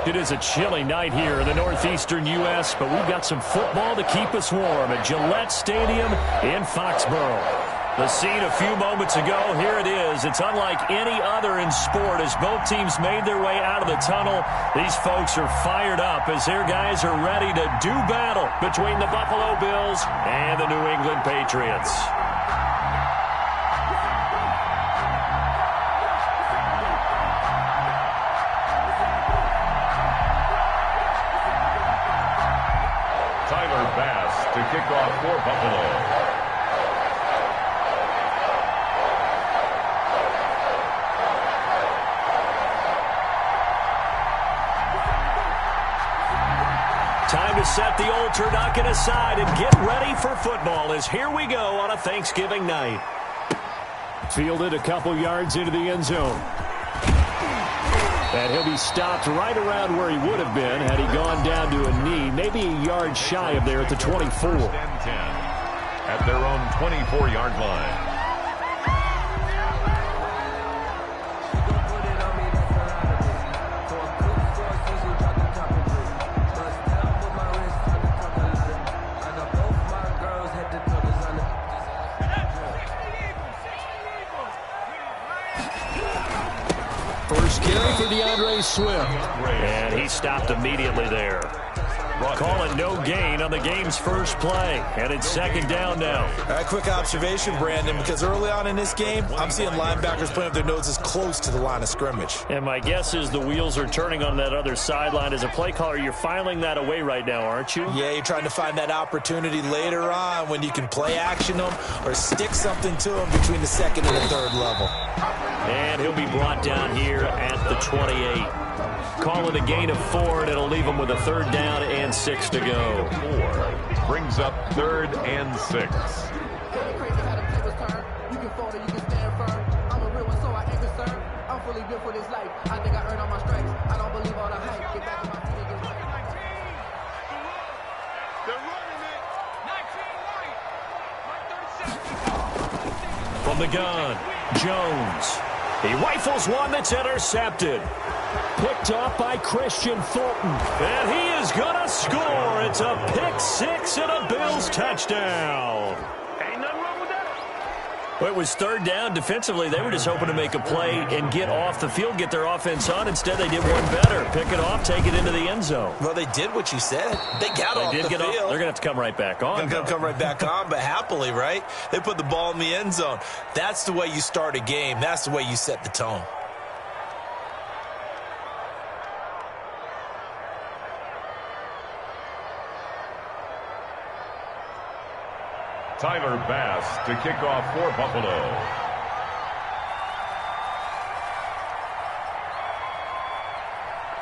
It is a chilly night here in the northeastern U.S., but we've got some football to keep us warm at Gillette Stadium in Foxborough. The scene a few moments ago, here it is. It's unlike any other in sport as both teams made their way out of the tunnel. These folks are fired up as their guys are ready to do battle between the Buffalo Bills and the New England Patriots. Tyler Bass to kick off for Buffalo. Time to set the old turducken aside and get ready for football as here we go on a Thanksgiving night. Fielded a couple yards into the end zone. And he'll be stopped right around where he would have been had he gone down to a knee, maybe a yard shy of there at the 24. At their own 24-yard line. First carry for DeAndre Swift. And he stopped immediately there. Calling no gain on the game's first play. And it's second down now. All right, quick observation, Brandon, because early on in this game, I'm seeing linebackers putting up their noses close to the line of scrimmage. And my guess is the wheels are turning on that other sideline. As a play caller, you're filing that away right now, aren't you? Yeah, you're trying to find that opportunity later on when you can play action them or stick something to them between the second and the third level. And he'll be brought down here at the 28. Call it a gain of 4, and it'll leave him with a third down and 6 to go. 4 brings up third and 6. From the gun, Jones. He rifles one that's intercepted. Picked off by Christian Fulton. And he is going to score. It's a pick 6 and a Bills touchdown. Ain't nothing wrong with that. Well, it was third down. Defensively, they were just hoping to make a play and get off the field, get their offense on. Instead, they did one better. Pick it off, take it into the end zone. Well, they did what you said. They got off the field. They're going to have to come right back on. They're going to come right back on, but happily, right? They put the ball in the end zone. That's the way you start a game. That's the way you set the tone. Tyler Bass to kick off for Buffalo.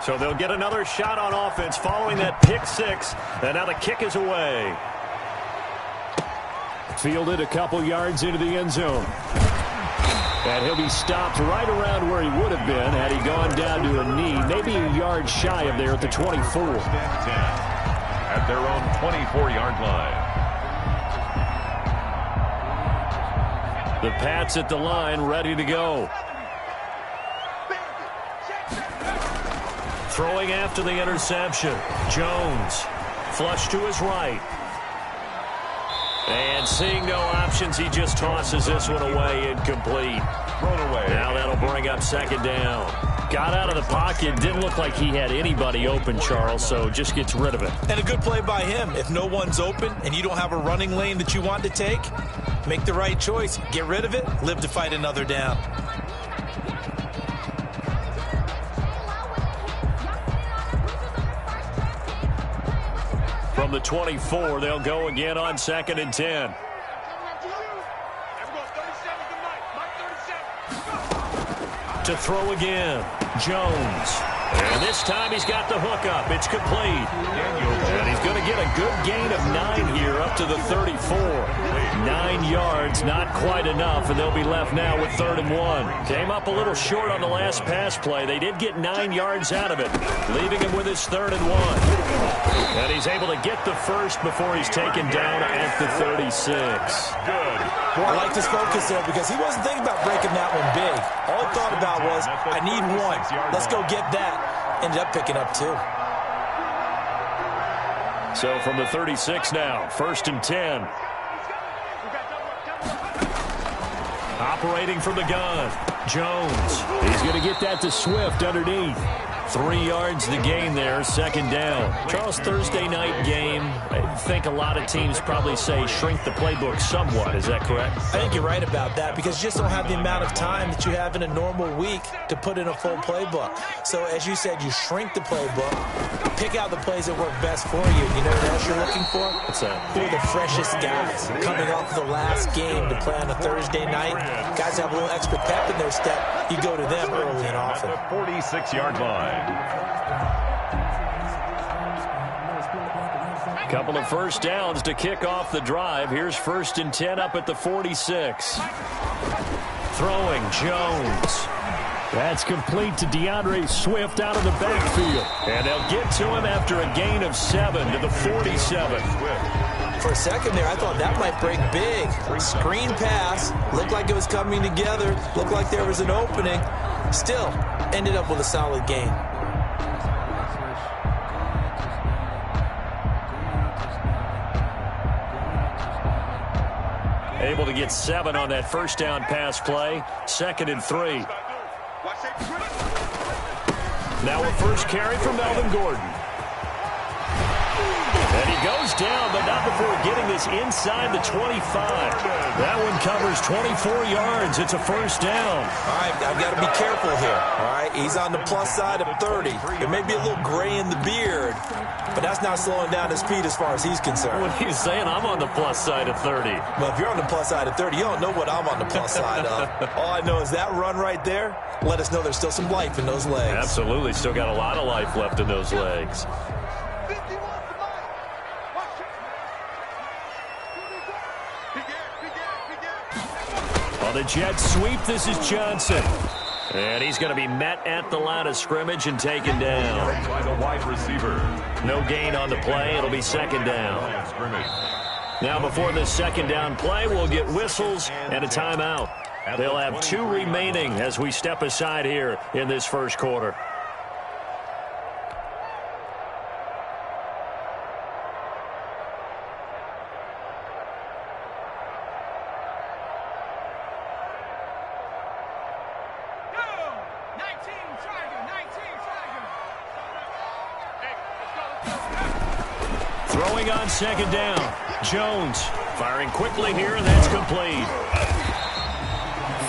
So they'll get another shot on offense following that pick 6. And now the kick is away. Fielded a couple yards into the end zone. And he'll be stopped right around where he would have been had he gone down to a knee, maybe a yard shy of there at the 24. At their own 24-yard line. The Pats at the line, ready to go. Throwing after the interception. Jones. Flush to his right. And seeing no options, he just tosses this one away, incomplete. Thrown away. Now that'll bring up second down. Got out of the pocket. Didn't look like he had anybody open, Charles, so just gets rid of it. And a good play by him. If no one's open and you don't have a running lane that you want to take, make the right choice. Get rid of it. Live to fight another down. From the 24, they'll go again on second and 10. To throw again, Jones. And this time he's got the hook up. It's complete. And he's going to get a good gain of 9 here up to the 34. 9 yards, not quite enough, and they'll be left now with 3rd and 1. Came up a little short on the last pass play. They did get 9 yards out of it, leaving him with his 3rd and 1. And he's able to get the first before he's taken down at the 36. Good. Well, I like his focus there because he wasn't thinking about breaking that one big. All he thought about was, I need one. Let's go get that. ended up picking up 2. So from the 36 now, 1st and 10. Operating from the gun, Jones. He's going to get that to Swift underneath. 3 yards the gain there, 2nd down. Charles, Thursday night game, I think a lot of teams probably say shrink the playbook somewhat. Is that correct? I think you're right about that because you just don't have the amount of time that you have in a normal week to put in a full playbook. So as you said, you shrink the playbook, pick out the plays that work best for you. You know what else you're looking for? What's that? Who are the freshest guys coming off of the last game to play on a Thursday night? Guys have a little extra pep in their step. You go to them early and often. At the 46-yard line. Couple of first downs to kick off the drive. Here's 1st and 10 up at the 46. Throwing, Jones. That's complete to DeAndre Swift out of the backfield. And they'll get to him after a gain of 7 to the 47. For a second there, I thought that might break big. Screen pass. Looked like it was coming together. Looked like there was an opening. Still, ended up with a solid gain. Able to get 7 on that first down pass play. 2nd and 3. Now a first carry from Melvin Gordon. And he goes down, but not before getting this inside the 25. That one covers 24 yards. It's a first down. All right, I've got to be careful here. All right, he's on the plus side of 30. There may be a little gray in the beard, but that's not slowing down his speed as far as he's concerned. What he's saying, I'm on the plus side of 30. Well, if you're on the plus side of 30, you don't know what I'm on the plus side of. All I know is that run right there let us know there's still some life in those legs. Absolutely, still got a lot of life left in those legs. On the jet sweep, this is Johnson. And he's going to be met at the line of scrimmage and taken down. By the wide receiver. No gain on the play. It'll be 2nd down. Now before this 2nd down play, we'll get whistles and a timeout. They'll have 2 remaining as we step aside here in this first quarter. Throwing on 2nd down. Jones firing quickly here, and that's complete.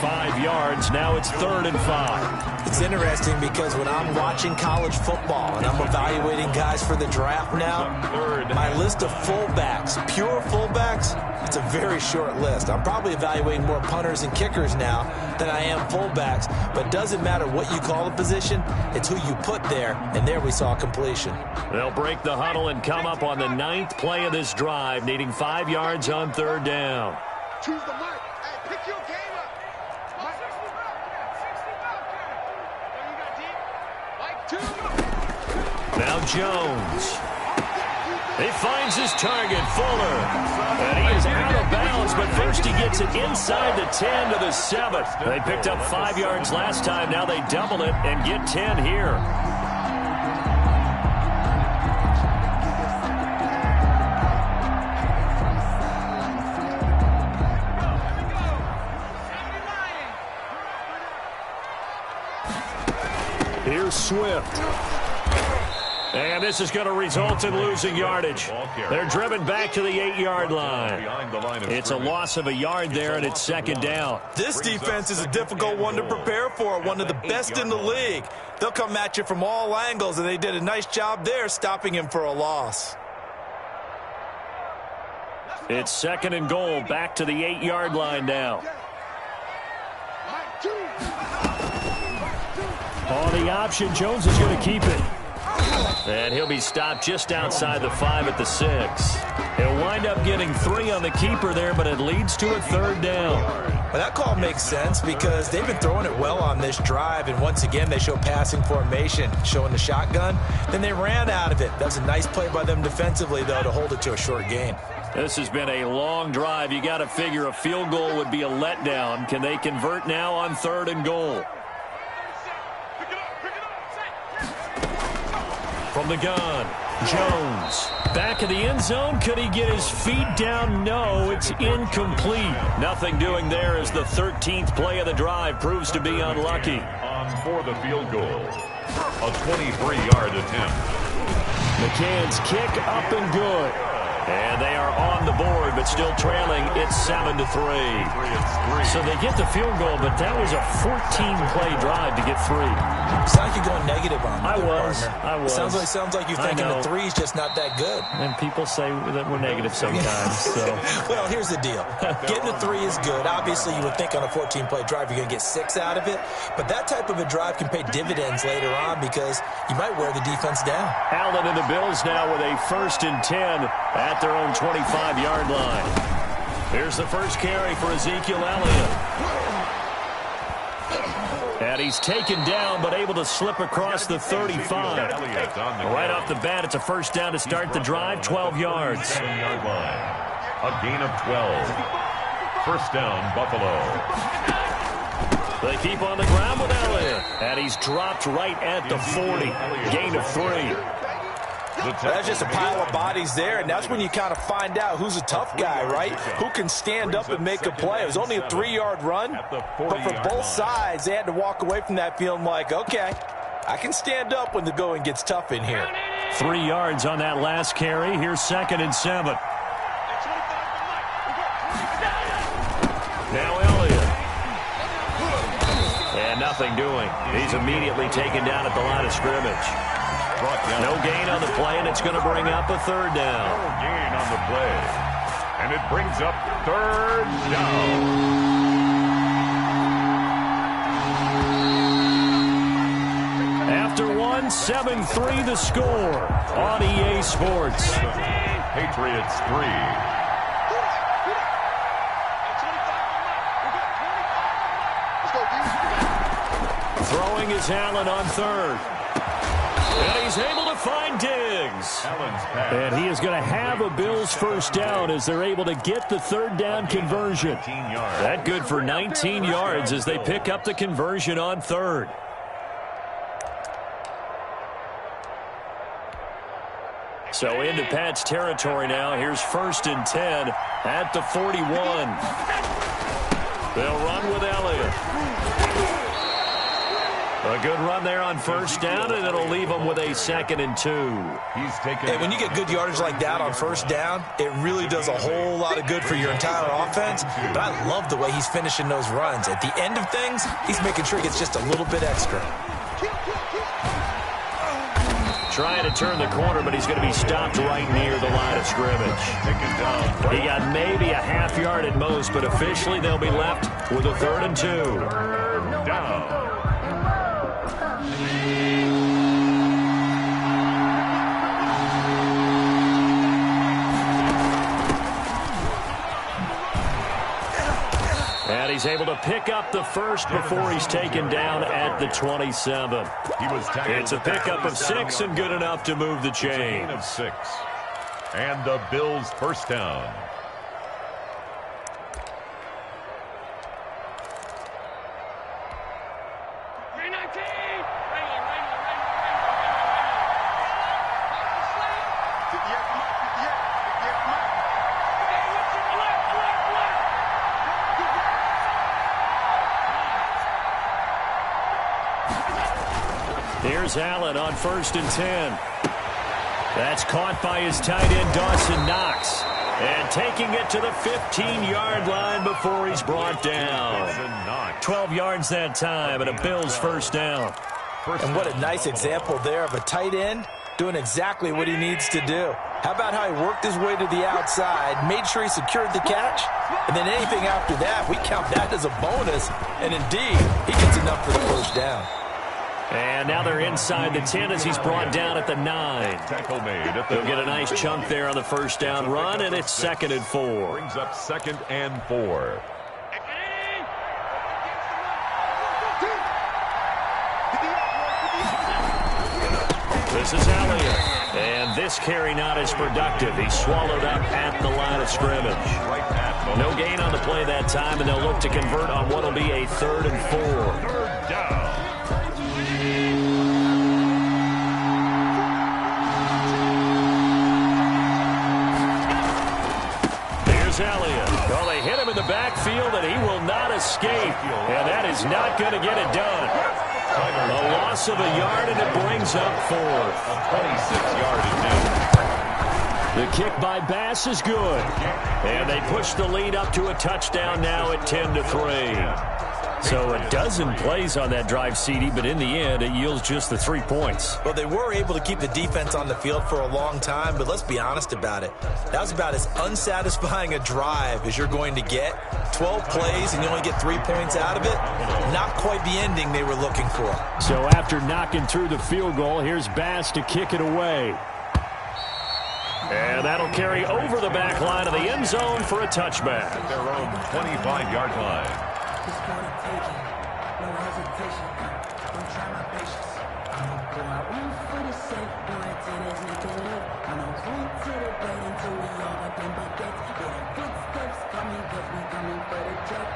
5 yards. Now it's 3rd and 5. It's interesting because when I'm watching college football and I'm evaluating guys for the draft now, my list of fullbacks, pure fullbacks, it's a very short list. I'm probably evaluating more punters and kickers now than I am fullbacks, but it doesn't matter what you call the position, it's who you put there, and there we saw completion. They'll break the huddle and come up on the 9th play of this drive, needing 5 yards on 3rd down. Choose the mic. Hey, pick your game up. Now Jones. He finds his target, Fuller. And he is out of bounds, but first he gets it inside the 10 to the 7. They picked up 5 yards last time. Now they double it and get 10 here. Here's Swift. And this is going to result in losing yardage. They're driven back to the 8-yard line. It's a loss of a yard there, and it's 2nd down. This defense is a difficult one to prepare for, one of the best in the league. They'll come at you from all angles, and they did a nice job there stopping him for a loss. It's 2nd and goal, back to the 8-yard line now. On the option, Jones is going to keep it. And he'll be stopped just outside the 5 at the 6. He'll wind up getting 3 on the keeper there, but it leads to a 3rd down. Well, that call makes sense because they've been throwing it well on this drive, and once again they show passing formation, showing the shotgun. Then they ran out of it. That was a nice play by them defensively, though, to hold it to a short gain. This has been a long drive. You got to figure a field goal would be a letdown. Can they convert now on 3rd and goal? From the gun, Jones. Back in the end zone. Could he get his feet down? No, it's incomplete. Nothing doing there as the 13th play of the drive proves to be unlucky. On for the field goal. A 23-yard attempt. McCann's kick up and good. And they are on the board, but still trailing. It's 7-3. So they get the field goal, but that was a 14-play drive to get 3. Sounds like you're going negative on me. I was. Sounds like you're thinking the 3's just not that good. And people say that we're negative sometimes. So. Well, here's the deal. Getting a 3 is good. Obviously, you would think on a 14-play drive you're going to get 6 out of it. But that type of a drive can pay dividends later on because you might wear the defense down. Allen and the Bills now with a 1st and 10 at their own 25-yard line. Here's the first carry for Ezekiel Elliott. And he's taken down, but able to slip across the 35. Right off the bat, it's a first down to start the drive, 12 yards. 7-yard line. A gain of 12. First down, Buffalo. They keep on the ground with Elliott. And he's dropped right at the 40. Gain of 3. That's just a pile of bodies there, and that's when you kind of find out who's a tough guy, right? Who can stand up and make a play. It was only a 3-yard run, but for both sides, they had to walk away from that feeling like, okay, I can stand up when the going gets tough in here. 3 yards on that last carry. Here's 2nd and 7. Now Elliott. And nothing doing. He's immediately taken down at the line of scrimmage. No gain on the play, and it's going to bring up a 3rd down. No gain on the play. And it brings up 3rd down. After 1, 7-3 the score on EA Sports. Patriots 3. Throwing is Allen on 3rd. And he's able to find Diggs. And he is going to have a Bills first down as they're able to get the 3rd down conversion. That good for 19 yards as they pick up the conversion on 3rd. So into Pat's territory now. Here's 1st and 10 at the 41. They'll run with Elliott. A good run there on first down, and it'll leave them with a 2nd and 2. Hey, when you get good yardage like that on first down, it really does a whole lot of good for your entire offense. But I love the way he's finishing those runs. At the end of things, he's making sure he gets just a little bit extra. Trying to turn the corner, but he's going to be stopped right near the line of scrimmage. He got maybe a half yard at most, but officially they'll be left with a 3rd and 2. Down. And he's able to pick up the first before he's taken down at the 27. It's a pickup of 6 and good enough to move the chain. Of 6. And the Bills first down. Here's Allen on 1st and 10. That's caught by his tight end, Dawson Knox. And taking it to the 15-yard line before he's brought down. 12 yards that time, and a Bills first down. And what a nice example there of a tight end doing exactly what he needs to do. How about how he worked his way to the outside, made sure he secured the catch, and then anything after that, we count that as a bonus. And indeed, he gets enough for the first down. And now they're inside the 10 as he's brought down at the 9. Tackle made. They'll get a nice chunk there on the first down run, and it's 2nd and 4. Brings up 2nd and 4. This is Elliott. And this carry not as productive. He's swallowed up at the line of scrimmage. No gain on the play that time, and they'll look to convert on what will be a 3rd and 4. 3rd down. backfield, and he will not escape. And that is not going to get it done. A loss of a yard, and it brings up fourth. 26-yard attempt. The kick by Bass is good. And they push the lead up to a touchdown now at 10-3. So a dozen plays on that drive, CD, but in the end, it yields just the 3 points. Well, they were able to keep the defense on the field for a long time, but let's be honest about it. That was about as unsatisfying a drive as you're going to get. 12 plays, and you only get 3 points out of it. Not quite the ending they were looking for. So after knocking through the field goal, here's Bass to kick it away. And that'll carry over the back line of the end zone for a touchback. At their own 25-yard line. Just gonna take it, no hesitation. Don't try my patience. I'ma go out one for the sake, going to this nigga up. I'ma run to the bed until we all got them buckets. Yeah, the footsteps coming, cause we coming for the check.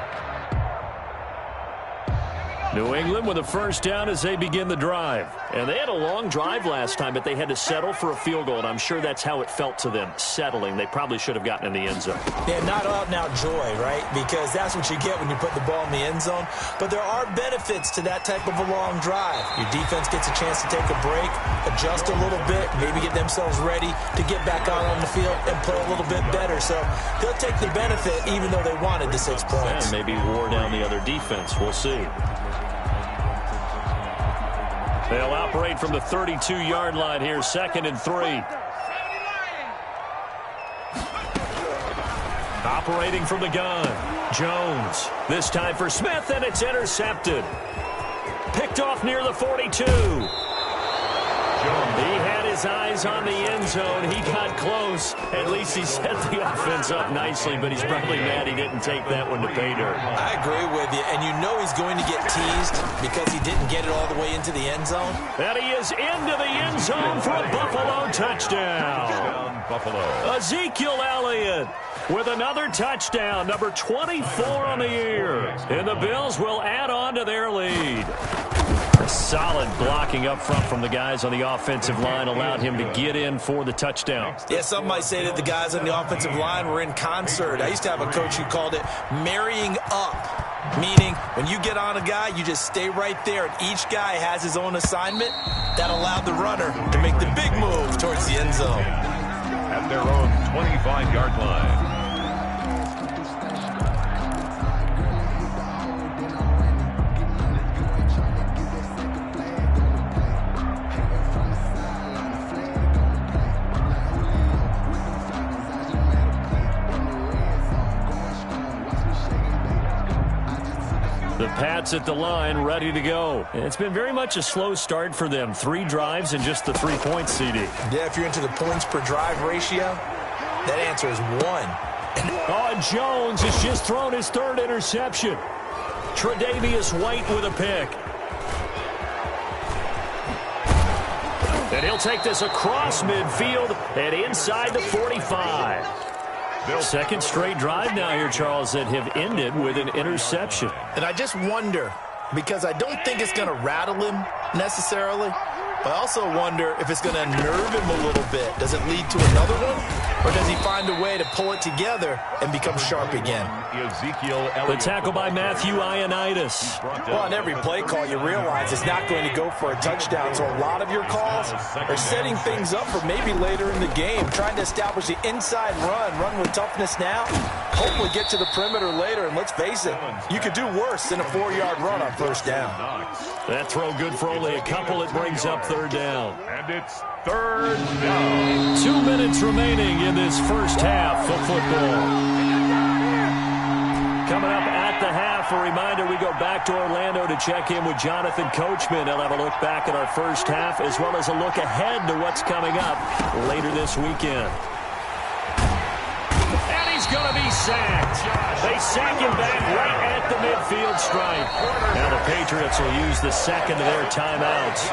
New England with a first down as they begin the drive. And they had a long drive last time, but they had to settle for a field goal, and I'm sure that's how it felt to them, settling. They probably should have gotten in the end zone. Yeah, not out-and-out joy, right? Because that's what you get when you put the ball in the end zone. But there are benefits to that type of a long drive. Your defense gets a chance to take a break, adjust a little bit, maybe get themselves ready to get back out on the field and play a little bit better. So they'll take the benefit even though they wanted the 6 points. And maybe wore down the other defense. We'll see. They'll operate from the 32-yard line here, 2nd and 3. Operating from the gun, Jones. This time for Smith, and it's intercepted. Picked off near the 42. He had his eyes on the end zone. He got close. At least he set the offense up nicely, but he's probably mad he didn't take that one to pay dirt. I agree with you, and you know he's going to get teased because he didn't get it all the way into the end zone. And he is into the end zone for a Buffalo touchdown. Buffalo. Ezekiel Elliott with another touchdown, number 24 on the year. And the Bills will add on to their lead. Solid blocking up front from the guys on the offensive line allowed him to get in for the touchdown. Yeah, some might say that the guys on the offensive line were in concert. I used to have a coach who called it marrying up, meaning when you get on a guy, you just stay right there, and each guy has his own assignment. That allowed the runner to make the big move towards the end zone. At their own 25-yard line. The Pats at the line, ready to go. It's been very much a slow start for them. 3 drives and just the 3 points, CD. Yeah, if you're into the points per drive ratio, that answer is 1. Oh, Jones has just thrown his 3rd interception. Tre'Davious White with a pick. And he'll take this across midfield and inside the 45. 2nd straight drive now here, Charles, that have ended with an interception. And I just wonder, because I don't think it's going to rattle him necessarily, but I also wonder if it's going to unnerve him a little bit. Does it lead to another one? Or does he find a way to pull it together and become sharp again? Ezekiel Elliott. The tackle by Matthew Ioannidis. Well, on every play call, you realize it's not going to go for a touchdown. So a lot of your calls are setting things up for maybe later in the game, trying to establish the inside run with toughness now, hopefully get to the perimeter later. And let's face it, you could do worse than a 4-yard run on 1st down. That throw good for only a couple. It brings up 3rd down. And it's 3rd down. 2 minutes remaining in this first half of football. Coming up at the half, a reminder, we go back to Orlando to check in with Jonathan Coachman. He'll have a look back at our first half as well as a look ahead to what's coming up later this weekend. And he's going to be sacked. They sack him back right at the midfield stripe. Now the Patriots will use the 2nd of their timeouts.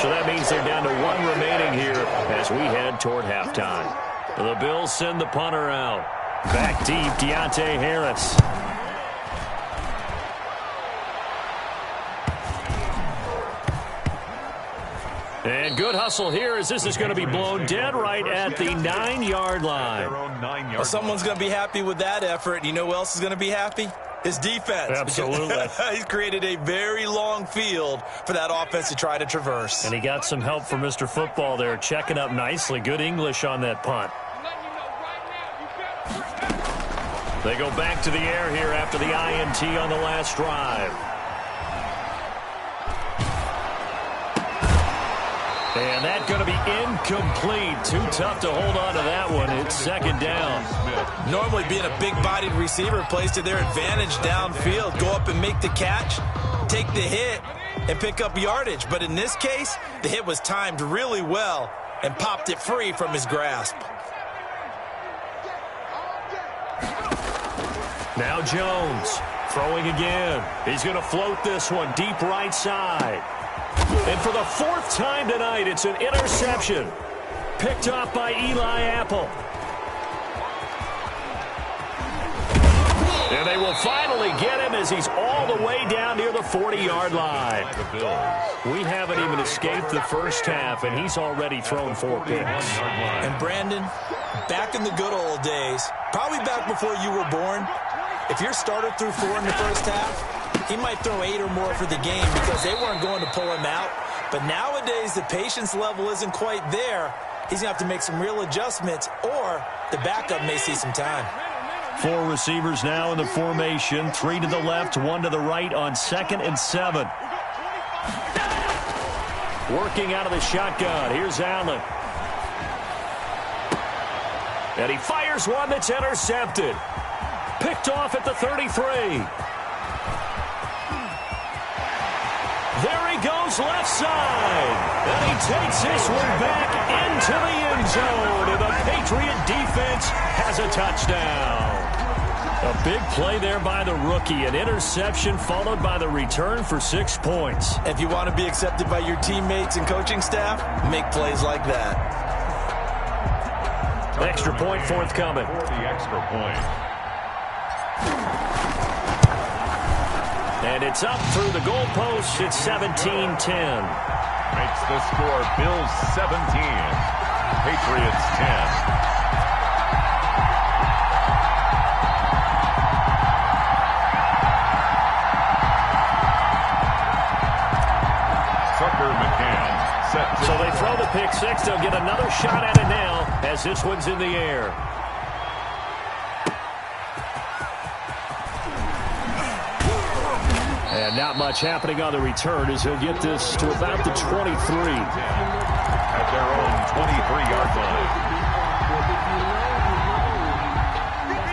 So that means they're down to 1 remaining here as we head toward halftime. The Bills send the punter out. Back deep, Deontay Harris. And good good hustle here as this is going to be blown dead right at the 9-yard line. Well, someone's going to be happy with that effort. You know who else is going to be happy? His defense. Absolutely. He's created a very long field for that offense to try to traverse. And he got some help from Mr. Football there, checking up nicely. Good English on that punt. They go back to the air here after the INT on the last drive. And that's going to be incomplete. Too tough to hold on to that one. It's second down. Normally being a big-bodied receiver plays to their advantage downfield. Go up and make the catch, take the hit, and pick up yardage. But in this case, the hit was timed really well and popped it free from his grasp. Now Jones throwing again. He's going to float this one deep right side. And for the 4th time tonight, it's an interception. Picked off by Eli Apple. And they will finally get him as he's all the way down near the 40-yard line. We haven't even escaped the first half, and he's already thrown 4 picks. And Brandon, back in the good old days, probably back before you were born, if your starter threw 4 in the first half, he might throw 8 or more for the game because they weren't going to pull him out. But nowadays, the patience level isn't quite there. He's going to have to make some real adjustments, or the backup may see some time. 4 receivers now in the formation. 3 to the left, 1 to the right on 2nd and 7. Working out of the shotgun. Here's Allen. And he fires one that's intercepted. Picked off at the 33. There he goes left side. And he takes this one back into the end zone. And the Patriot defense has a touchdown. A big play there by the rookie. An interception followed by the return for 6 points. If you want to be accepted by your teammates and coaching staff, make plays like that. Extra point forthcoming. The extra point. And it's up through the goalposts. It's 17-10. Makes the score Bills 17, Patriots 10. Tucker McCann set to So they throw the pick 6. They'll get another shot at it now as this one's in the air. And not much happening on the return as he'll get this to about the 23. At their own 23-yard line.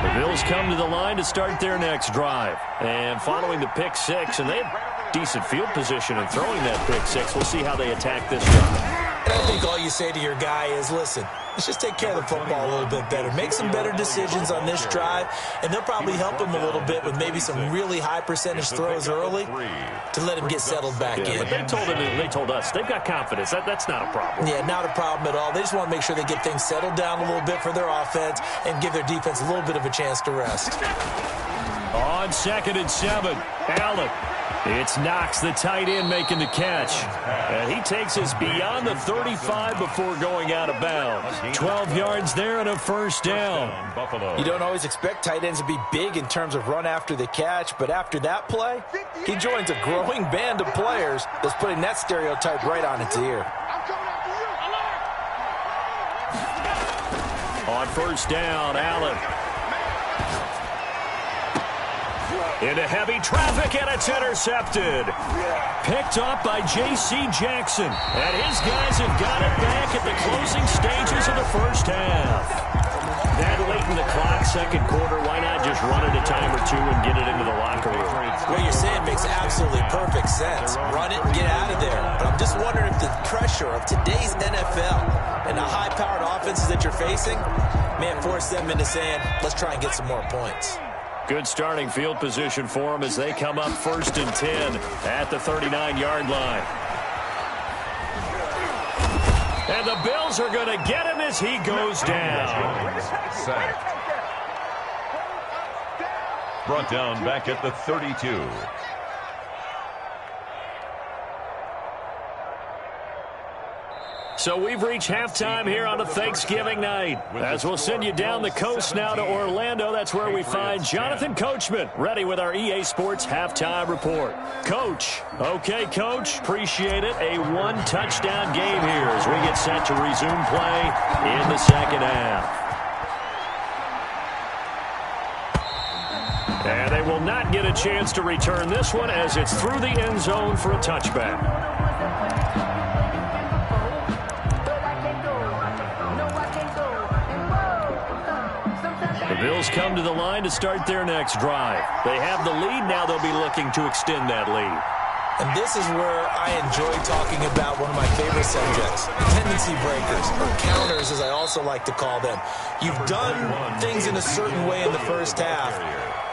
The Bills come to the line to start their next drive. And following the pick 6, and they have decent field position in throwing that pick 6. We'll see how they attack this drive. And I think all you say to your guy is, listen, let's just take care of the football a little bit better. Make some better decisions on this drive, and they'll probably help him a little bit with maybe some really high percentage throws early to let him get settled back in. But they told us they've got confidence. That's not a problem. Yeah, not a problem at all. They just want to make sure they get things settled down a little bit for their offense and give their defense a little bit of a chance to rest. On 2nd and 7, Allen. It's Knox, the tight end, making the catch. And he takes us beyond the 35 before going out of bounds. 12 yards there and a first down. You don't always expect tight ends to be big in terms of run after the catch, but after that play, he joins a growing band of players that's putting that stereotype right on its ear. On first down, Allen. Into heavy traffic, and it's intercepted. Picked up by J.C. Jackson. And his guys have got it back at the closing stages of the first half. That late in the clock, second quarter, why not just run it a time or two and get it into the locker room? What you're saying makes absolutely perfect sense. Run it and get out of there. But I'm just wondering if the pressure of today's NFL and the high-powered offenses that you're facing may force them into saying, let's try and get some more points. Good starting field position for them as they come up 1st and 10 at the 39-yard line. And the Bills are going to get him as he goes down. Sack. Brought down back at the 32. So we've reached halftime here on a Thanksgiving night. As we'll send you down the coast now to Orlando, that's where we find Jonathan Coachman, ready with our EA Sports halftime report. Coach. Okay, Coach. Appreciate it. A one-touchdown game here as we get set to resume play in the second half. And they will not get a chance to return this one as it's through the end zone for a touchback. The Bills come to the line to start their next drive. They have the lead. Now they'll be looking to extend that lead. And this is where I enjoy talking about one of my favorite subjects, tendency breakers, or counters as I also like to call them. You've done things in a certain way in the first half,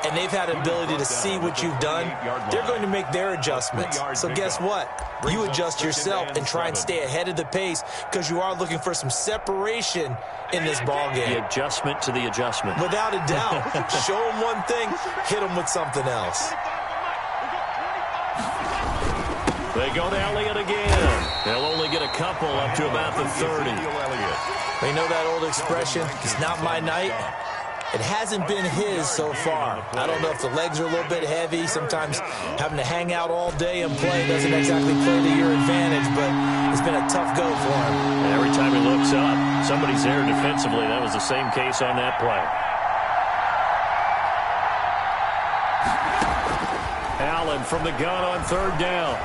and they've had an ability to see what you've done. They're going to make their adjustments. So guess what? You adjust yourself and try and stay ahead of the pace because you are looking for some separation in this ball game. The adjustment to the adjustment. Without a doubt. Show them one thing, hit them with something else. They go to Elliott again. They'll only get a couple up to about the 30. You know that old expression, it's not my night? It hasn't been his so far. I don't know if the legs are a little bit heavy. Sometimes having to hang out all day and play doesn't exactly play to your advantage, but it's been a tough go for him. And every time he looks up, somebody's there defensively. That was the same case on that play. Allen from the gun on third down.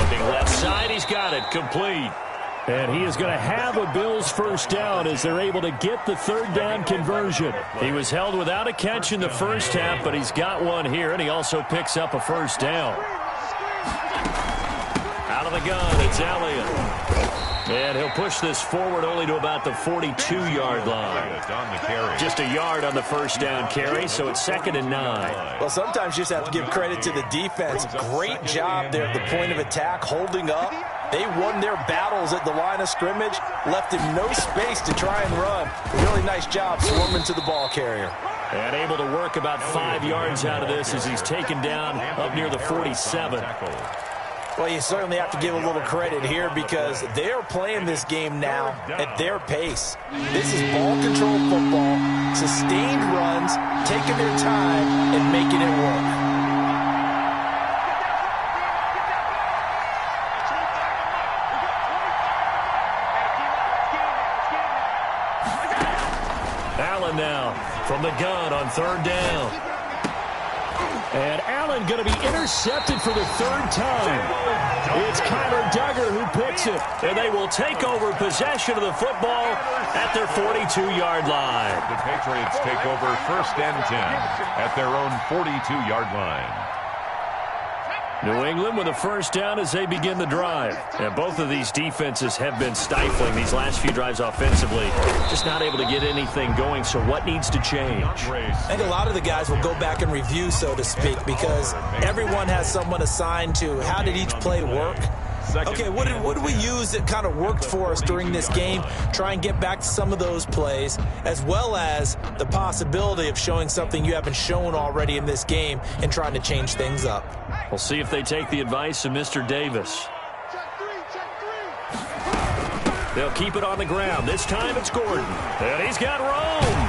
Looking left side, he's got it, complete. And he is going to have a Bills first down as they're able to get the third down conversion. He was held without a catch in the first half, but he's got one here, and he also picks up a first down. Out of the gun, it's Elliott. And he'll push this forward only to about the 42-yard line. Just a yard on the first down carry, so it's 2nd and 9. Well, sometimes you just have to give credit to the defense. Great job there at the point of attack, holding up. They won their battles at the line of scrimmage, left him no space to try and run. Really nice job swarming to the ball carrier. And able to work about 5 yards out of this as he's taken down up near the 47. Well, you certainly have to give a little credit here because they're playing this game now at their pace. This is ball control football, sustained runs, taking their time and making it work. Allen now from the gun on third down. And Allen going to be intercepted for the third time. It's Kyler Duggar who picks it. And they will take over possession of the football at their 42-yard line. The Patriots take over 1st and 10 at their own 42-yard line. New England with a first down as they begin the drive. And both of these defenses have been stifling these last few drives offensively. Just not able to get anything going, so what needs to change? I think a lot of the guys will go back and review, so to speak, because everyone has someone assigned to how did each play work. Okay, what did we use that kind of worked for us during this game? Try and get back to some of those plays, as well as the possibility of showing something you haven't shown already in this game and trying to change things up. We'll see if they take the advice of Mr. Davis. They'll keep it on the ground. This time it's Gordon. And he's got Rome.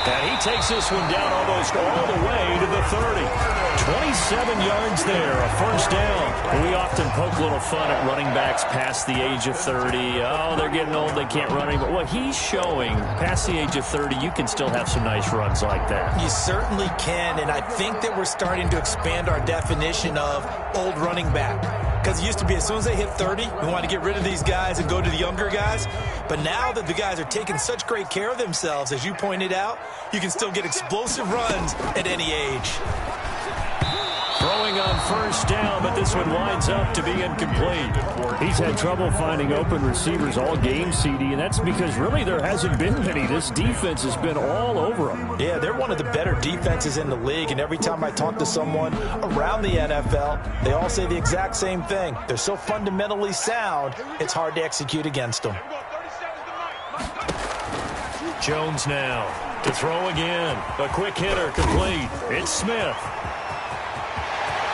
And he takes this one down almost all the way to the 30. 27 yards there, a first down. We often poke a little fun at running backs past the age of 30. Oh, they're getting old, they can't run anymore. Well, he's showing past the age of 30, you can still have some nice runs like that. You certainly can, and I think that we're starting to expand our definition of old running back. Because it used to be as soon as they hit 30, we want to get rid of these guys and go to the younger guys. But now that the guys are taking such great care of themselves, as you pointed out, you can still get explosive runs at any age. Throwing on first down, but this one winds up to be incomplete. He's had trouble finding open receivers all game, CD, and that's because really there hasn't been many. This defense has been all over them. Yeah, they're one of the better defenses in the league, and every time I talk to someone around the NFL, they all say the exact same thing. They're so fundamentally sound, it's hard to execute against them. Jones now to throw again. A quick hitter complete. It's Smith.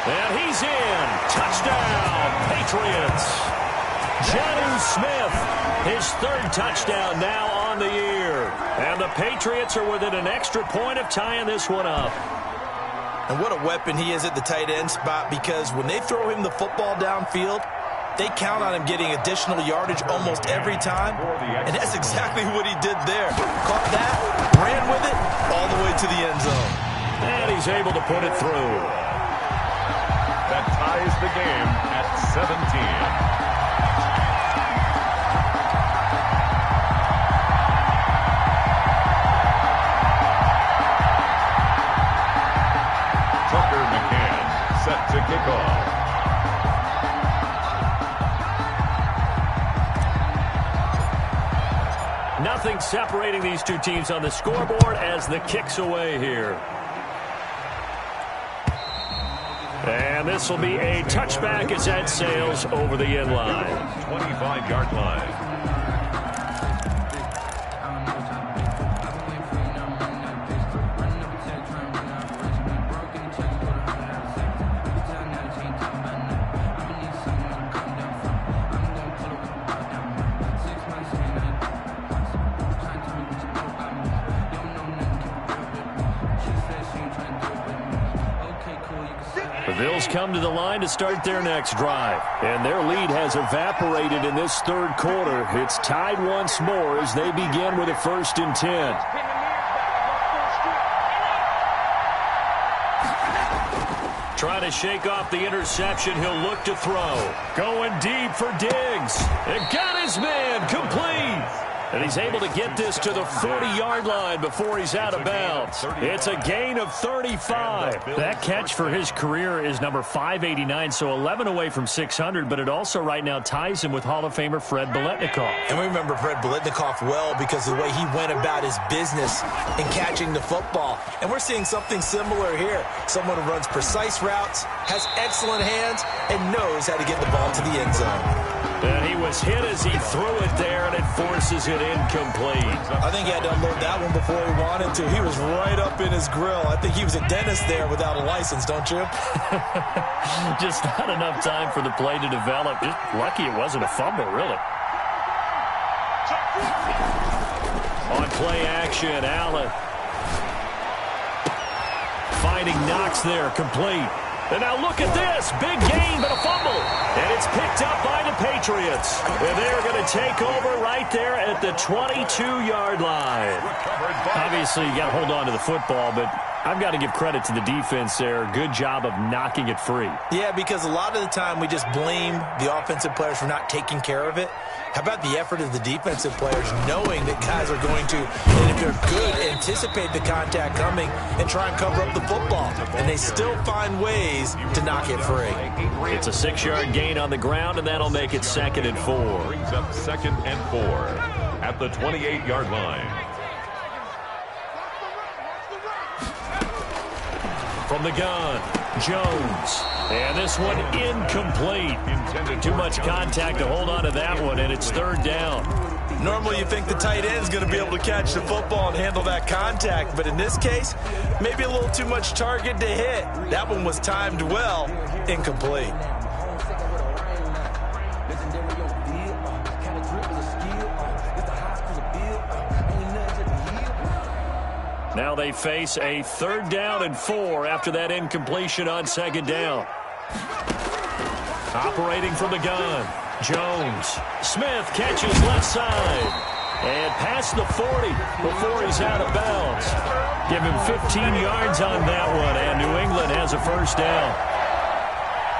And he's in. Touchdown, Patriots. Jonnu Smith, his third touchdown now on the year. And the Patriots are within an extra point of tying this one up. And what a weapon he is at the tight end spot, because when they throw him the football downfield, they count on him getting additional yardage almost every time. And that's exactly what he did there. Caught that, ran with it, all the way to the end zone. And he's able to put it through. That ties the game at 17. Set to kick off. Nothing separating these two teams on the scoreboard as the kick's away here. And this will be a touchback as that sails over the end line. 25-yard line. The Bills come to the line to start their next drive. And their lead has evaporated in this third quarter. It's tied once more as they begin with a 1st and 10. Trying to shake off the interception. He'll look to throw. Going deep for Diggs. And got his man complete. And he's able to get this to the 40-yard line before he's out of bounds. It's a gain of 35. That catch for his career is number 589, so 11 away from 600, but it also right now ties him with Hall of Famer Fred Biletnikoff. And we remember Fred Biletnikoff well because of the way he went about his business in catching the football. And we're seeing something similar here. Someone who runs precise routes, has excellent hands, and knows how to get the ball to the end zone. And he was hit as he threw it there, and it forces it incomplete. I think he had to unload that one before he wanted to. He was right up in his grill. I think he was a dentist there without a license, don't you? Just not enough time for the play to develop. Just lucky it wasn't a fumble, really. On play action, Allen. Finding Knox there, complete. And now look at this. Big gain, but a fumble. And it's picked up by the Patriots. And they're going to take over right there at the 22-yard line. Obviously, you got to hold on to the football, but I've got to give credit to the defense there. Good job of knocking it free. Yeah, because a lot of the time we just blame the offensive players for not taking care of it. How about the effort of the defensive players knowing that guys are going to, and if they're good, anticipate the contact coming and try and cover up the football. And they still find ways to knock it free. It's a 6-yard gain on the ground, and that'll make it 2nd and 4. Brings up 2nd and 4 at the 28-yard line. From the gun, Jones. And this one incomplete. Too much contact to hold on to that one, and it's 3rd down. Normally you think the tight end's going to be able to catch the football and handle that contact, but in this case, maybe a little too much target to hit. That one was timed well, incomplete. Now they face a 3rd down and 4 after that incompletion on 2nd down. Operating from the gun, Jones. Smith catches left side. And past the 40 before he's out of bounds. Give him 15 yards on that one, and New England has a 1st down.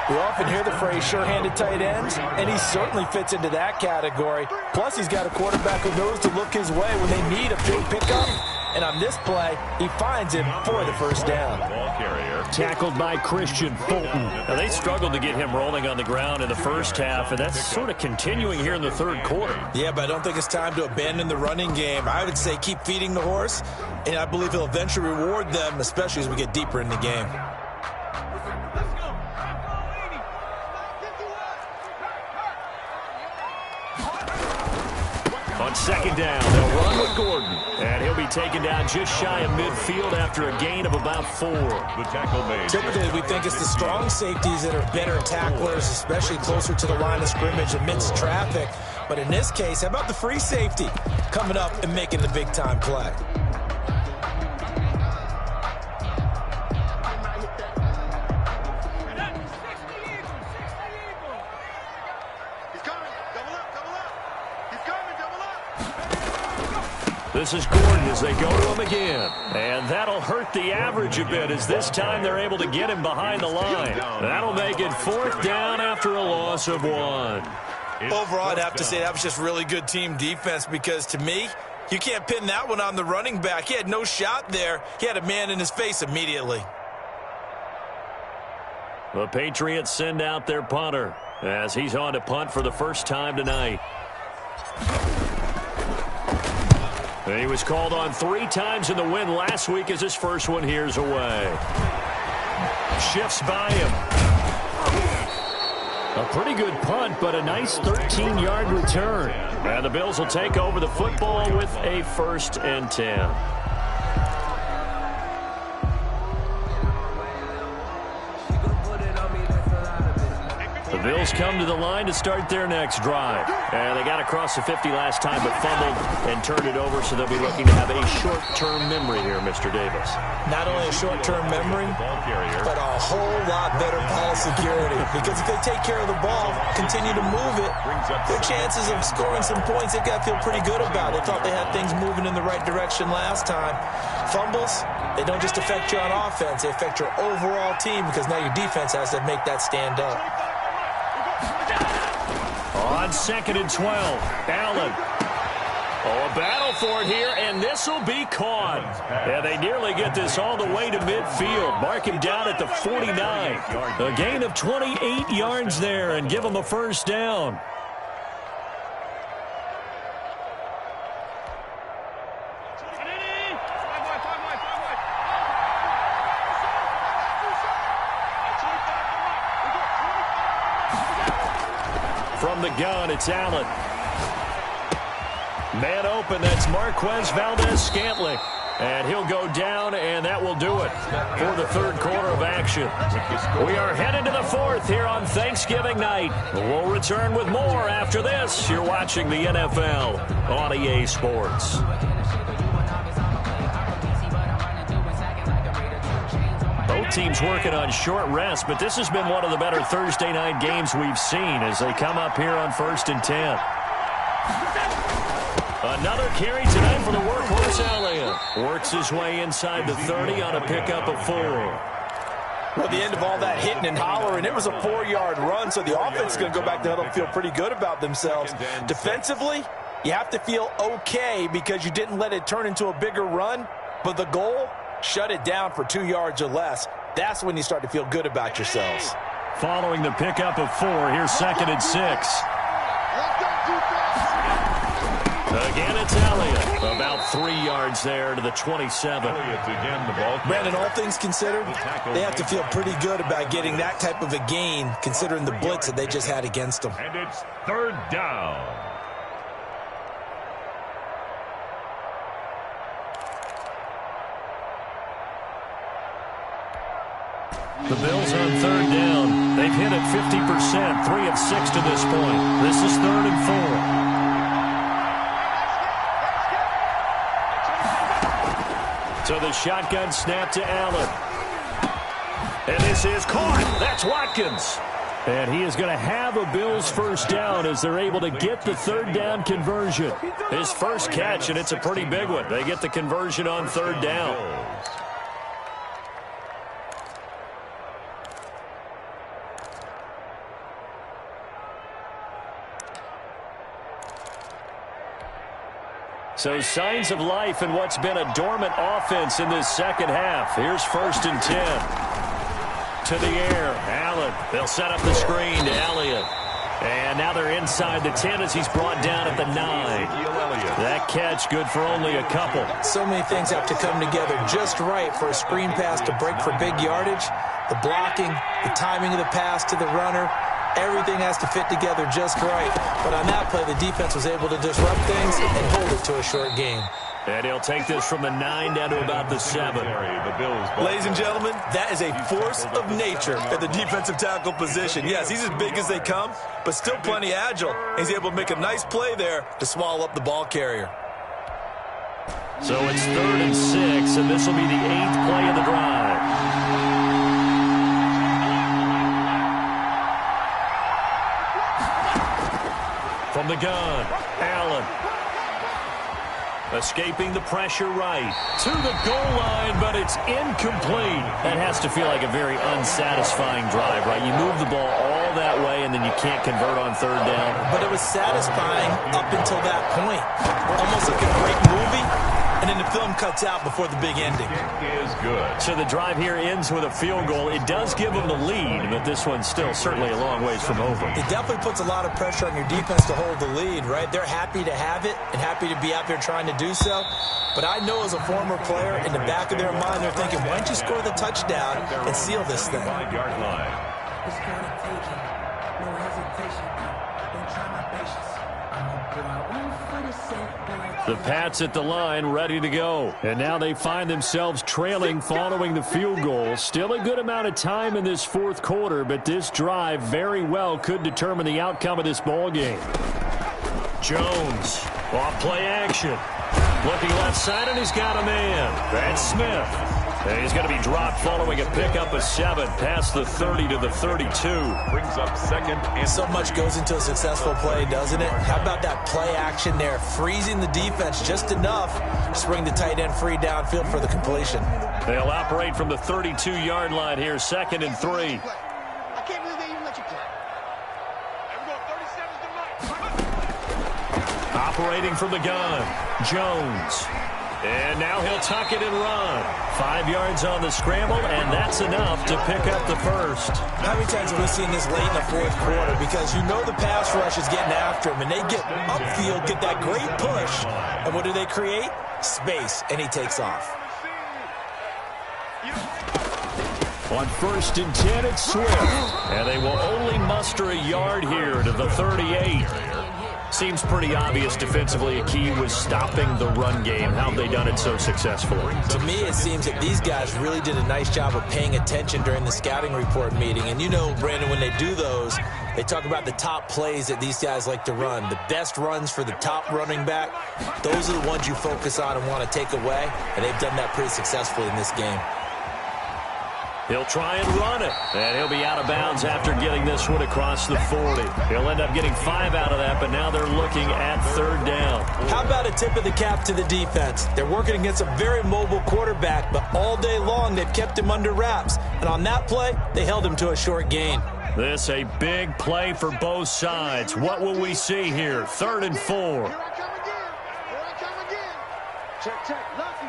We often hear the phrase sure-handed tight ends, and he certainly fits into that category. Plus, he's got a quarterback who knows to look his way when they need a big pickup. And on this play, he finds him for the 1st down. Ball carrier. Tackled by Christian Fulton. Now, they struggled to get him rolling on the ground in the first half, and that's sort of continuing here in the 3rd quarter. Yeah, but I don't think it's time to abandon the running game. I would say keep feeding the horse, and I believe he'll eventually reward them, especially as we get deeper in the game. On second down, they'll run with Gordon. And he'll be taken down just shy of midfield after a gain of about 4. The tackle made. Typically, we think it's the strong safeties that are better tacklers, especially closer to the line of scrimmage amidst traffic. But in this case, how about the free safety coming up and making the big-time play? This is Gordon as they go to him again. And that'll hurt the average a bit as this time they're able to get him behind the line. That'll make it 4th down after a loss of 1. Overall, I'd have to say that was just really good team defense because, to me, you can't pin that one on the running back. He had no shot there. He had a man in his face immediately. The Patriots send out their punter as he's on to punt for the first time tonight. He was called on 3 times in the win last week as his first one here's away. Shifts by him. A pretty good punt, but a nice 13-yard return. And the Bills will take over the football with a 1st and 10. The Bills come to the line to start their next drive. And they got across the 50 last time but fumbled and turned it over, so they'll be looking to have a short-term memory here, Mr. Davis. Not only a short-term memory, but a whole lot better ball security. Because if they take care of the ball, continue to move it, their chances of scoring some points, they've got to feel pretty good about. They thought they had things moving in the right direction last time. Fumbles, they don't just affect you on offense, they affect your overall team because now your defense has to make that stand up. On 2nd and 12, Allen. Oh, a battle for it here, and this will be caught. And they nearly get this all the way to midfield. Mark him down at the 49. A gain of 28 yards there and give him a 1st down. From the gun, it's Allen. Man open, that's Marquez Valdez-Scantling. And he'll go down, and that will do it for the 3rd quarter of action. We are headed to the 4th here on Thanksgiving night. We'll return with more after this. You're watching the NFL on EA Sports. Both teams working on short rest, but this has been one of the better Thursday night games we've seen as they come up here on 1st and 10. Another carry tonight for the workhorse Elliott. Works his way inside the 30 on a pickup of 4. Well, the end of all that hitting and hollering, it was a 4-yard run, so the offense is going to go back to huddle and feel pretty good about themselves. Defensively, you have to feel okay because you didn't let it turn into a bigger run, but the goal, shut it down for 2 yards or less. That's when you start to feel good about yourselves. Following the pickup of 4, here's 2nd and 6. Again, it's Elliott. About 3 yards there to the 27. Brandon, all things considered, they have to feel pretty good about getting that type of a gain, considering the blitz that they just had against them. And it's 3rd down. The Bills on 3rd down. They've hit it 50%, 3 of 6 to this point. This is 3rd and 4. So the shotgun snap to Allen. And this is caught. That's Watkins. And he is going to have a Bills 1st down as they're able to get the 3rd down conversion. His first catch, and it's a pretty big one. They get the conversion on 3rd down. So signs of life in what's been a dormant offense in this second half. Here's 1st and 10. To the air, Allen. They'll set up the screen to Elliott. And now they're inside the 10 as he's brought down at the 9. That catch good for only a couple. So many things have to come together just right for a screen pass to break for big yardage. The blocking, the timing of the pass to the runner, Everything has to fit together just right. But on that play, the defense was able to disrupt things and hold it to a short game. And he'll take this from the 9 down to about the 7. Ladies and gentlemen, that is a force of nature at the defensive tackle position. Yes, he's as big as they come, but still plenty agile. He's able to make a nice play there to swallow up the ball carrier. So it's 3rd and 6, and this will be the 8th play of the drive. From the gun, Allen. Escaping the pressure right. To the goal line, but it's incomplete. That has to feel like a very unsatisfying drive, right? You move the ball all that way, and then you can't convert on 3rd down. But it was satisfying up until that point. Almost like a great movie, and then the film cuts out before the big ending. Is good. So the drive here ends with a field goal. It does give them the lead, but this one's still certainly a long ways from over. It definitely puts a lot of pressure on your defense to hold the lead, right? They're happy to have it and happy to be out there trying to do so. But I know as a former player, in the back of their mind, they're thinking, why don't you score the touchdown and seal this thing? 5-yard line. It's gonna take it. No hesitation. Don't try my patience. I'm gonna go out 1 foot a set. The Pats at the line, ready to go. And now they find themselves trailing following the field goal. Still a good amount of time in this 4th quarter, but this drive very well could determine the outcome of this ball game. Jones, off play action. Looking left side, and he's got a man. That's Smith. And he's going to be dropped following a pickup of 7 past the 30 to the 32. Brings up 2nd and So much goes into a successful play, doesn't it? How about that play action there, freezing the defense just enough to bring the tight end free downfield for the completion. They'll operate from the 32-yard line here, 2nd and 3. I can't believe they even let you play. And we're going 37's the night. Operating from the gun, Jones. And now he'll tuck it and run. 5 yards on the scramble, and that's enough to pick up the first. How many times have we seen this late in the 4th quarter? Because you know the pass rush is getting after him, and they get upfield, get that great push, and what do they create? Space, and he takes off. On 1st and 10, it's Swift. And they will only muster a yard here to the 38. Seems pretty obvious defensively a key was stopping the run game. How have they done it so successfully? To me, it seems that these guys really did a nice job of paying attention during the scouting report meeting. And you know, Brandon, when they do those, they talk about the top plays that these guys like to run. The best runs for the top running back, those are the ones you focus on and want to take away. And they've done that pretty successfully in this game. He'll try and run it, and he'll be out of bounds after getting this one across the 40. He'll end up getting 5 out of that, but now they're looking at 3rd down. How about a tip of the cap to the defense? They're working against a very mobile quarterback, but all day long they've kept him under wraps. And on that play, they held him to a short gain. This a big play for both sides. What will we see here? 3rd and 4. Here I come again. Here I come again. Check, check. Lucky.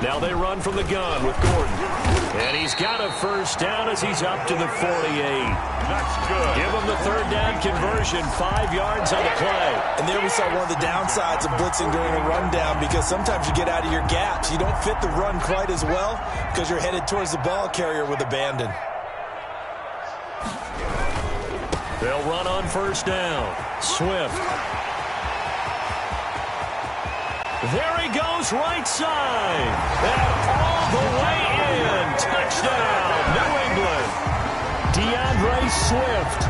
Now they run from the gun with Gordon. And he's got a first down as he's up to the 48. that's good. Give him the 3rd down conversion, 5 yards on the play. And there we saw one of the downsides of blitzing during a rundown, because sometimes you get out of your gaps. You don't fit the run quite as well because you're headed towards the ball carrier with abandon. They'll run on 1st down. Swift. There he goes, right side. And all the way in. Touchdown, New England. DeAndre Swift,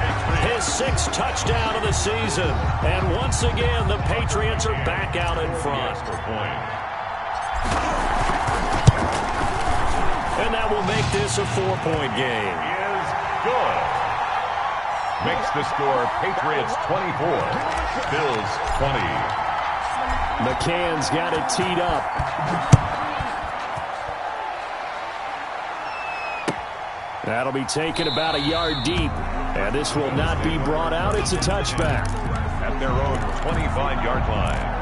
his 6th touchdown of the season. And once again, the Patriots are back out in front. And that will make this a 4-point game. Is good. Makes the score Patriots 24, Bills 20. McCann's got it teed up. That'll be taken about a yard deep. And this will not be brought out. It's a touchback. At their own 25-yard line.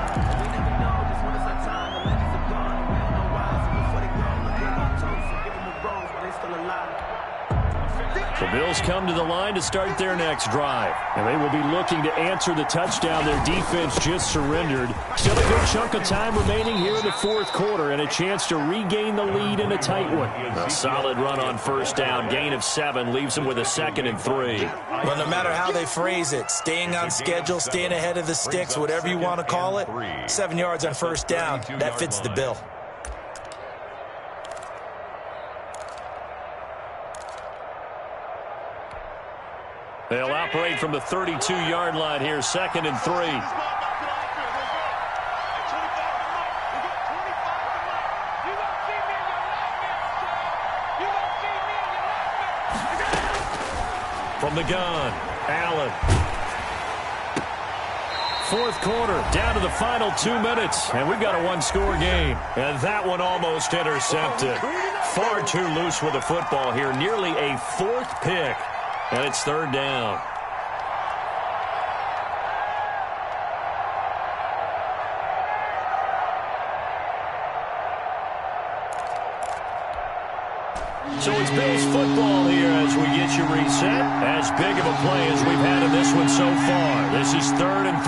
The Bills come to the line to start their next drive. And they will be looking to answer the touchdown their defense just surrendered. Still a good chunk of time remaining here in the fourth quarter and a chance to regain the lead in a tight one. A solid run on first down. Gain of 7 leaves them with a 2nd and 3. Well, no matter how they phrase it, staying on schedule, staying ahead of the sticks, whatever you want to call it, 7 yards on first down, that fits the bill. They'll operate from the 32-yard line here, 2nd and 3. From the gun, Allen. Fourth quarter, down to the final 2 minutes, and we've got a one-score game. And that one almost intercepted. Far too loose with the football here, nearly a 4th pick. And it's 3rd down. So it's Bills football here as we get you reset. As big of a play as we've had in this one so far. This is 3rd and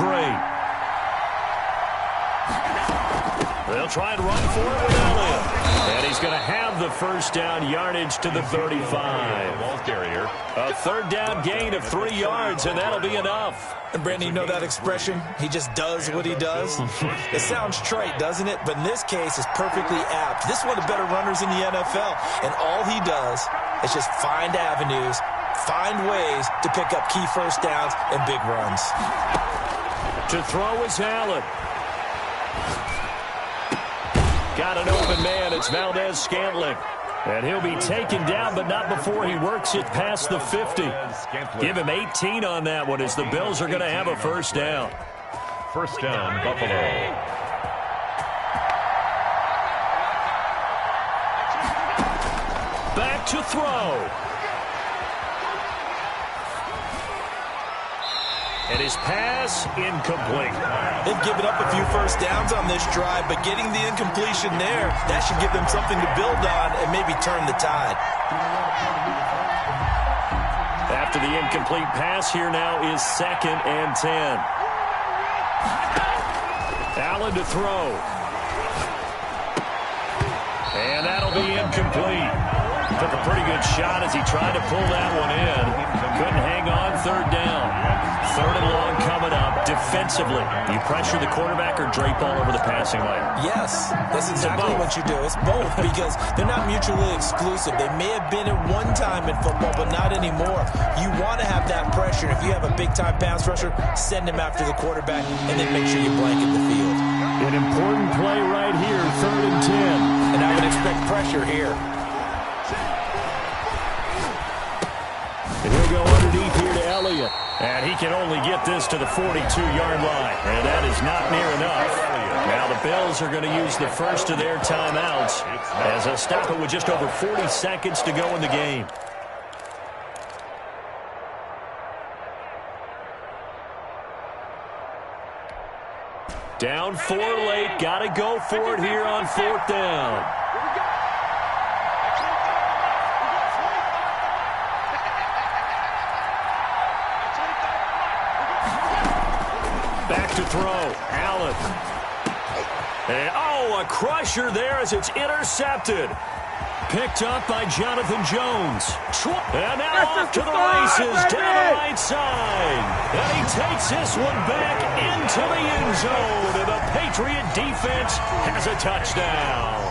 3. They'll try and run for it with Elliott. And he's going to have the first down, yardage to the 35. Ball carrier. A 3rd down gain of 3 yards, and that'll be enough. And Brandon, you know that expression? He just does what he does. It sounds trite, doesn't it? But in this case, it's perfectly apt. This is one of the better runners in the NFL, and all he does is just find avenues, find ways to pick up key first downs and big runs. To throw is Allen. Got an open man. It's Valdez-Scantling. And he'll be taken down, but not before he works it past the 50. Give him 18 on that one as the Bills are going to have a first down. First down, Buffalo. Back to throw. And his pass incomplete. They've given up a few first downs on this drive, but getting the incompletion there, that should give them something to build on and maybe turn the tide. After the incomplete pass, here now is 2nd and 10. Allen to throw. And that'll be incomplete. Took a pretty good shot as he tried to pull that one in. Couldn't hang on, 3rd down. 3rd and long coming up. Defensively, you pressure the quarterback or drape all over the passing lane? Yes, that's exactly what you do. It's both because they're not mutually exclusive. They may have been at one time in football, but not anymore. You want to have that pressure. If you have a big-time pass rusher, send him after the quarterback and then make sure you blanket the field. An important play right here, 3rd and 10. And I would expect pressure here. And he'll go underneath here to Elliott. And he can only get this to the 42-yard line. And that is not near enough. Now the Bills are going to use the first of their timeouts as they'll stop it with just over 40 seconds to go in the game. Down 4 late. Got to go for it here on 4th down. Back to throw. Allen. And, a crusher there as it's intercepted. Picked up by Jonathan Jones. And now off to the races down the right side. And he takes this one back into the end zone. And the Patriot defense has a touchdown.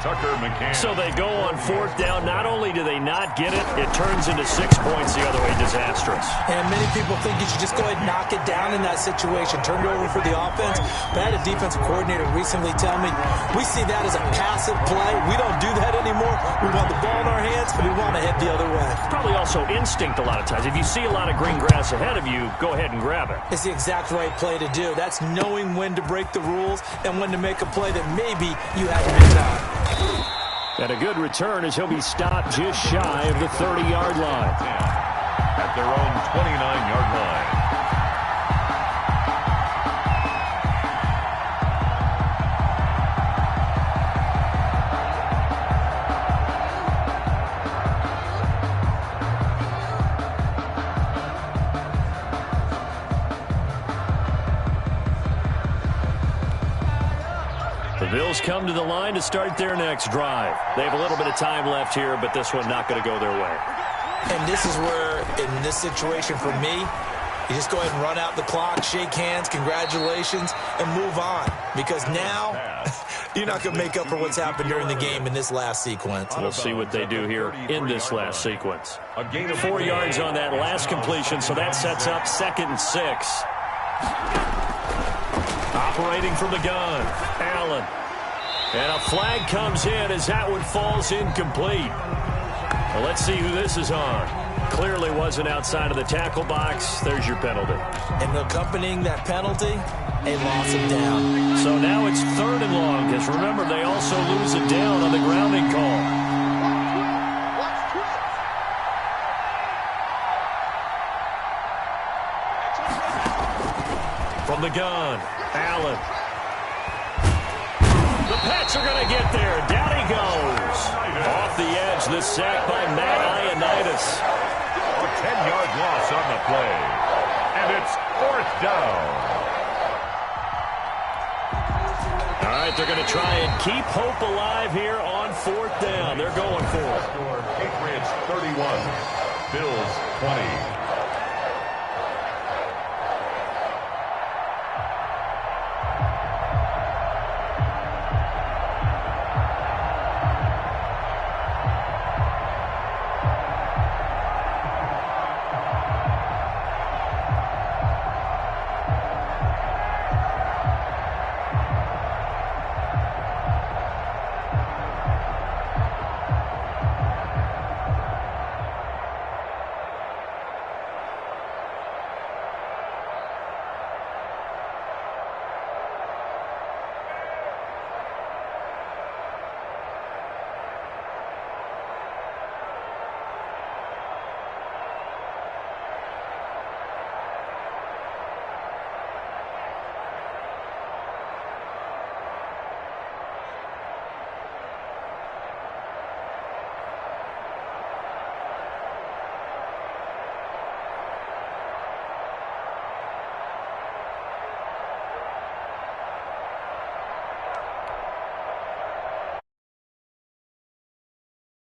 Tucker McCann. So they go on 4th down. Not only do they not get it, it turns into 6 points the other way. Disastrous. And many people think you should just go ahead and knock it down in that situation. Turn it over for the offense. But I had a defensive coordinator recently tell me, we see that as a passive play. We don't do that anymore. We want the ball in our hands, and we want to head the other way. Probably also instinct a lot of times. If you see a lot of green grass ahead of you, go ahead and grab it. It's the exact right play to do. That's knowing when to break the rules and when to make a play that maybe you haven't been taught. And a good return as he'll be stopped just shy of the 30-yard line. At their own 29-yard line. Bills come to the line to start their next drive. They have a little bit of time left here, but this one not going to go their way. And this is where, in this situation for me, you just go ahead and run out the clock, shake hands, congratulations, and move on. Because now, you're not going to make up for what's happened during the game in this last sequence. We'll see what they do here in this last sequence. 4 yards on that last completion, so that sets up 2nd and 6. Operating from the gun, Allen. And a flag comes in as that one falls incomplete. Well, let's see who this is on. Clearly wasn't outside of the tackle box. There's your penalty. And accompanying that penalty, a loss of down. So now it's 3rd and long, because remember, they also lose a down on the grounding call. From the gun, Allen. The Pats are going to get there. Down he goes. Off the edge, the sack by Matt Ioannidis. A 10-yard loss on the play. And it's 4th down. All right, they're going to try and keep hope alive here on 4th down. They're going for it. Patriots 31, Bills 20.